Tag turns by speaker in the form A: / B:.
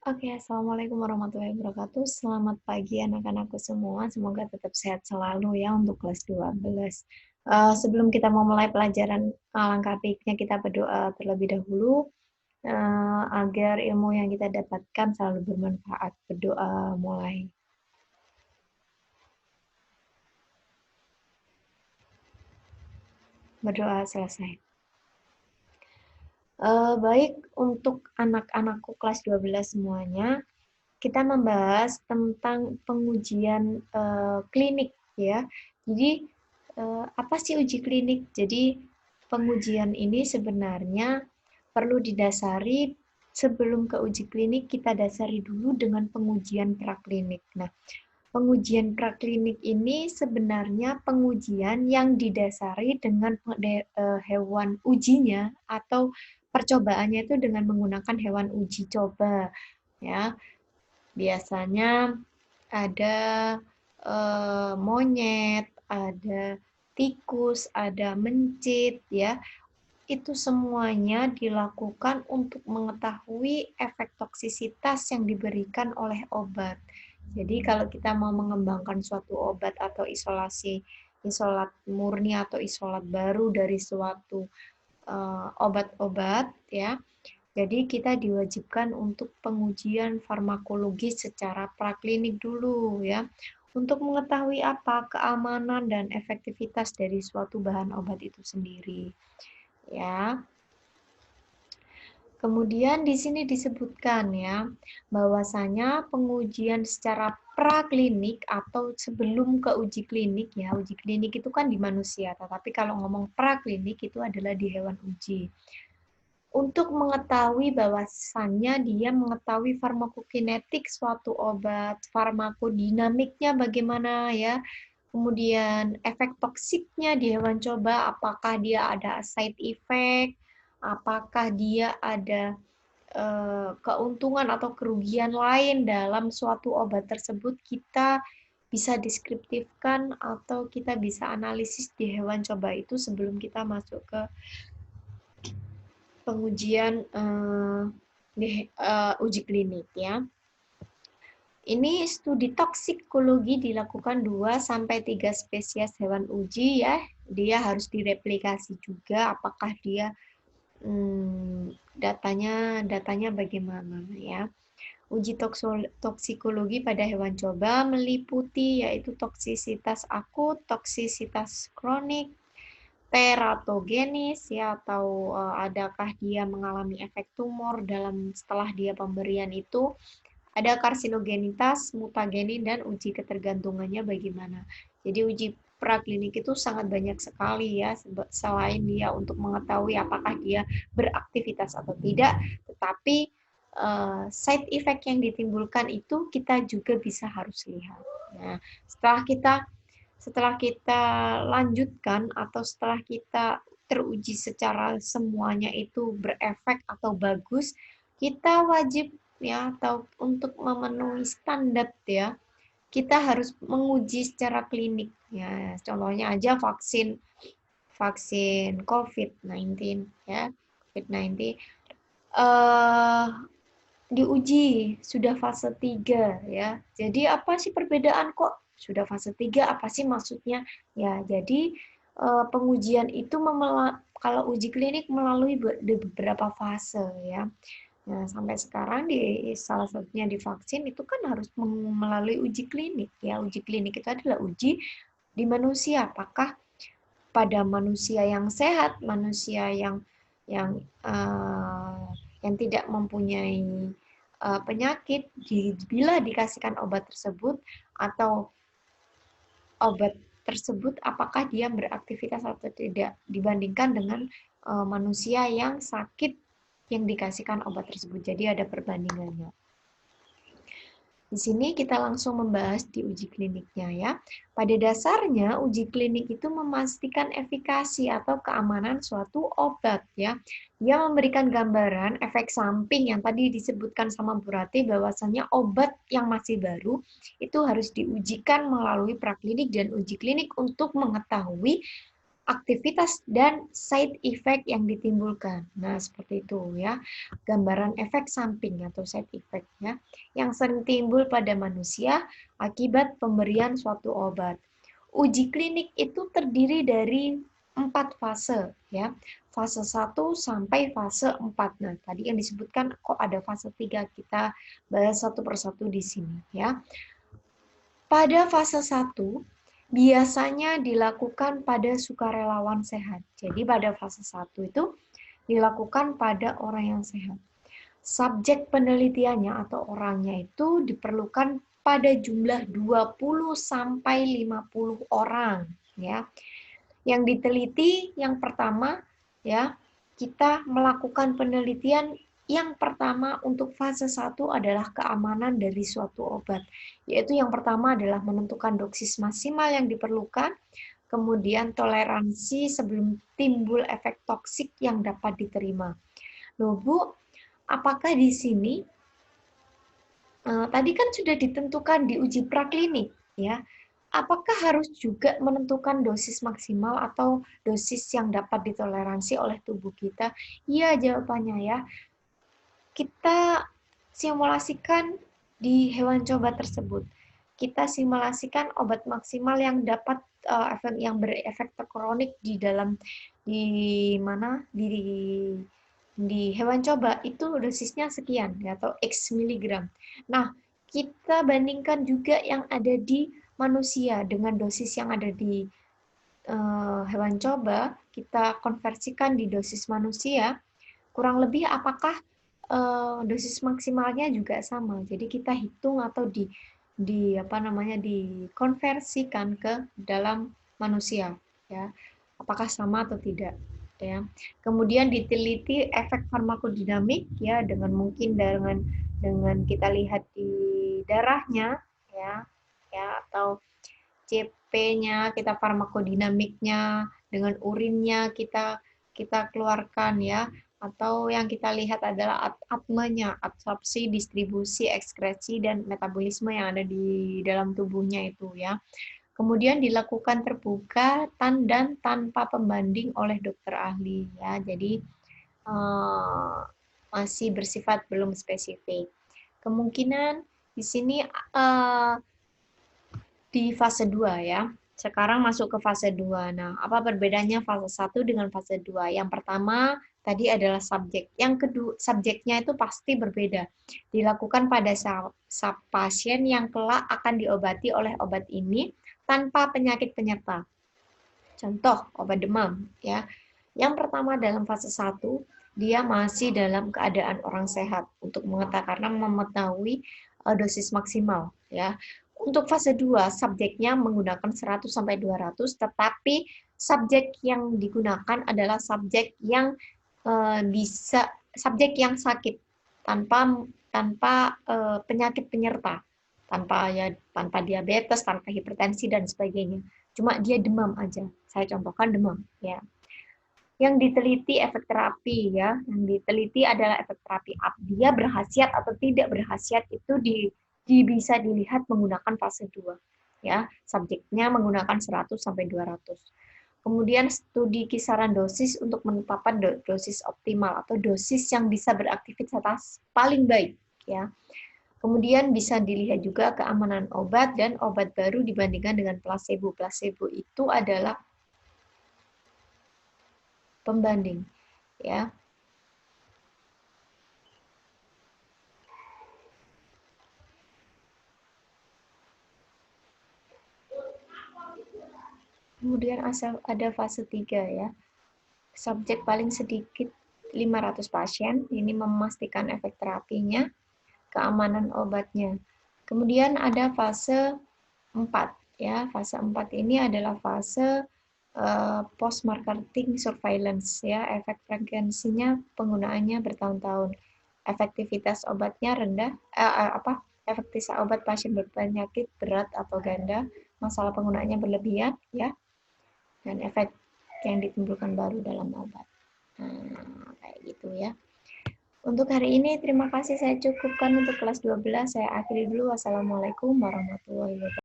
A: Oke, Assalamualaikum warahmatullahi wabarakatuh. Selamat pagi anak-anakku semua. Semoga tetap sehat selalu ya untuk kelas 12. Sebelum kita memulai pelajaran, alangkah baiknya kita berdoa terlebih dahulu agar ilmu yang kita dapatkan selalu bermanfaat. Berdoa mulai. Berdoa selesai. Baik untuk anak-anakku kelas 12 semuanya, kita membahas tentang pengujian klinik ya. Jadi apa sih uji klinik? Jadi pengujian ini sebenarnya perlu didasari sebelum ke uji klinik kita dasari dulu dengan pengujian praklinik. Nah, pengujian praklinik ini sebenarnya pengujian yang didasari dengan hewan ujinya atau percobaannya itu dengan menggunakan hewan uji coba ya. Biasanya ada monyet, ada tikus, ada mencit ya. Itu semuanya dilakukan untuk mengetahui efek toksisitas yang diberikan oleh obat. Jadi kalau kita mau mengembangkan suatu obat atau isolat murni atau isolat baru dari suatu obat-obat ya, jadi kita diwajibkan untuk pengujian farmakologi secara praklinik dulu ya, untuk mengetahui apa keamanan dan efektivitas dari suatu bahan obat itu sendiri. Ya. Kemudian di sini disebutkan ya, bahwasanya pengujian secara praklinik atau sebelum ke uji klinik ya, uji klinik itu kan di manusia, tetapi kalau ngomong praklinik itu adalah di hewan uji. Untuk mengetahui bahwasannya dia mengetahui farmakokinetik suatu obat, farmakodinamiknya bagaimana ya, kemudian efek toksiknya di hewan coba, apakah dia ada side effect, apakah dia ada keuntungan atau kerugian lain dalam suatu obat tersebut, kita bisa deskriptifkan atau kita bisa analisis di hewan coba itu sebelum kita masuk ke pengujian uji klinik ya. Ini studi toksikologi dilakukan 2-3 spesies hewan uji ya. Dia harus direplikasi juga apakah dia datanya bagaimana ya. Uji toksikologi pada hewan coba meliputi yaitu toksisitas akut, toksisitas kronik, teratogenis ya, atau adakah dia mengalami efek tumor setelah dia pemberian itu, ada karsinogenitas, mutagenin, dan uji ketergantungannya bagaimana. Jadi uji praklinik itu sangat banyak sekali ya, selain dia untuk mengetahui apakah dia beraktivitas atau tidak, tetapi side effect yang ditimbulkan itu kita juga bisa harus lihat. Nah, setelah kita lanjutkan atau setelah kita teruji secara semuanya itu berefek atau bagus, kita wajib ya atau untuk memenuhi standar ya, kita harus menguji secara klinik ya. Contohnya aja vaksin COVID-19 ya, COVID-19 diuji sudah fase 3 ya. Jadi apa sih perbedaan kok sudah fase 3, apa sih maksudnya? Ya, jadi pengujian itu kalau uji klinik melalui beberapa fase ya. Nah, sampai sekarang di salah satunya di vaksin itu kan harus melalui uji klinik ya. Uji klinik itu adalah uji di manusia, apakah pada manusia yang sehat, manusia yang uh, yang tidak mempunyai penyakit, bila dikasihkan obat tersebut atau obat tersebut apakah dia beraktivitas atau tidak dibandingkan dengan manusia yang sakit yang dikasihkan obat tersebut. Jadi ada perbandingannya. Di sini kita langsung membahas di uji kliniknya ya. Pada dasarnya uji klinik itu memastikan efikasi atau keamanan suatu obat ya. Dia memberikan gambaran efek samping yang tadi disebutkan sama Bu Rati bahwasannya obat yang masih baru itu harus diujikan melalui praklinik dan uji klinik untuk mengetahui aktivitas dan side effect yang ditimbulkan. Nah, seperti itu ya. Gambaran efek samping atau side effect ya yang sering timbul pada manusia akibat pemberian suatu obat. Uji klinik itu terdiri dari 4 fase ya. Fase 1 sampai fase 4. Nah, tadi yang disebutkan kok ada fase 3, kita bahas satu persatu di sini ya. Pada fase 1 biasanya dilakukan pada sukarelawan sehat. Jadi pada fase 1 itu dilakukan pada orang yang sehat. Subjek penelitiannya atau orangnya itu diperlukan pada jumlah 20 sampai 50 orang ya. Yang diteliti yang pertama ya, kita melakukan penelitian yang pertama untuk fase 1 adalah keamanan dari suatu obat. Yaitu yang pertama adalah menentukan dosis maksimal yang diperlukan, kemudian toleransi sebelum timbul efek toksik yang dapat diterima. Loh Bu, apakah di sini tadi kan sudah ditentukan di uji praklinik ya. Apakah harus juga menentukan dosis maksimal atau dosis yang dapat ditoleransi oleh tubuh kita? Iya, jawabannya ya. Kita simulasikan di hewan coba tersebut. Kita simulasikan obat maksimal yang dapat yang berefek kronik di dalam di hewan coba itu dosisnya sekian ya, atau X miligram. Nah, kita bandingkan juga yang ada di manusia dengan dosis yang ada di hewan coba, kita konversikan di dosis manusia, kurang lebih apakah dosis maksimalnya juga sama. Jadi kita hitung atau dikonversikan ke dalam manusia ya. Apakah sama atau tidak ya. Kemudian diteliti efek farmakodinamik ya, dengan mungkin dengan kita lihat di darahnya ya atau CP-nya, kita farmakodinamiknya, dengan urinnya kita keluarkan ya, atau yang kita lihat adalah atmanya, absorpsi, distribusi, ekskresi, dan metabolisme yang ada di dalam tubuhnya itu ya. Kemudian dilakukan terbuka dan tanpa pembanding oleh dokter ahli ya. Jadi masih bersifat belum spesifik. Kemungkinan di sini di fase 2 ya. Sekarang masuk ke fase 2. Nah, apa perbedaannya fase 1 dengan fase 2? Yang pertama tadi adalah subjek. Yang kedua, subjeknya itu pasti berbeda. Dilakukan pada pasien yang kelak akan diobati oleh obat ini tanpa penyakit penyerta. Contoh, obat demam ya. Yang pertama dalam fase 1, dia masih dalam keadaan orang sehat untuk mengetahui dosis maksimal ya. Untuk fase 2, subjeknya menggunakan 100 sampai 200, tetapi subjek yang digunakan adalah subjek yang subjek yang sakit tanpa penyakit penyerta, tanpa diabetes, tanpa hipertensi dan sebagainya. Cuma dia demam aja. Saya contohkan demam ya. Yang diteliti efek terapi ya, yang diteliti adalah efek terapi. Dia berkhasiat atau tidak berkhasiat itu bisa dilihat menggunakan fase 2 ya. Subjeknya menggunakan 100 sampai 200. Kemudian studi kisaran dosis untuk menetapkan dosis optimal atau dosis yang bisa beraktivitas paling baik ya. Kemudian bisa dilihat juga keamanan obat dan obat baru dibandingkan dengan placebo. Placebo itu adalah pembanding ya. Kemudian ada fase 3 ya. Subjek paling sedikit 500 pasien, ini memastikan efek terapinya, keamanan obatnya. Kemudian ada fase 4 ya. Fase 4 ini adalah fase post marketing surveillance ya. Efek frekuensinya penggunaannya bertahun-tahun. Efektivitas obatnya rendah efektivitas obat pasien berpenyakit berat atau ganda, masalah penggunaannya berlebihan ya, dan efek yang ditimbulkan baru dalam obat. Kayak gitu ya. Untuk hari ini terima kasih, saya cukupkan untuk kelas 12. Saya akhiri dulu. Wassalamualaikum warahmatullahi wabarakatuh.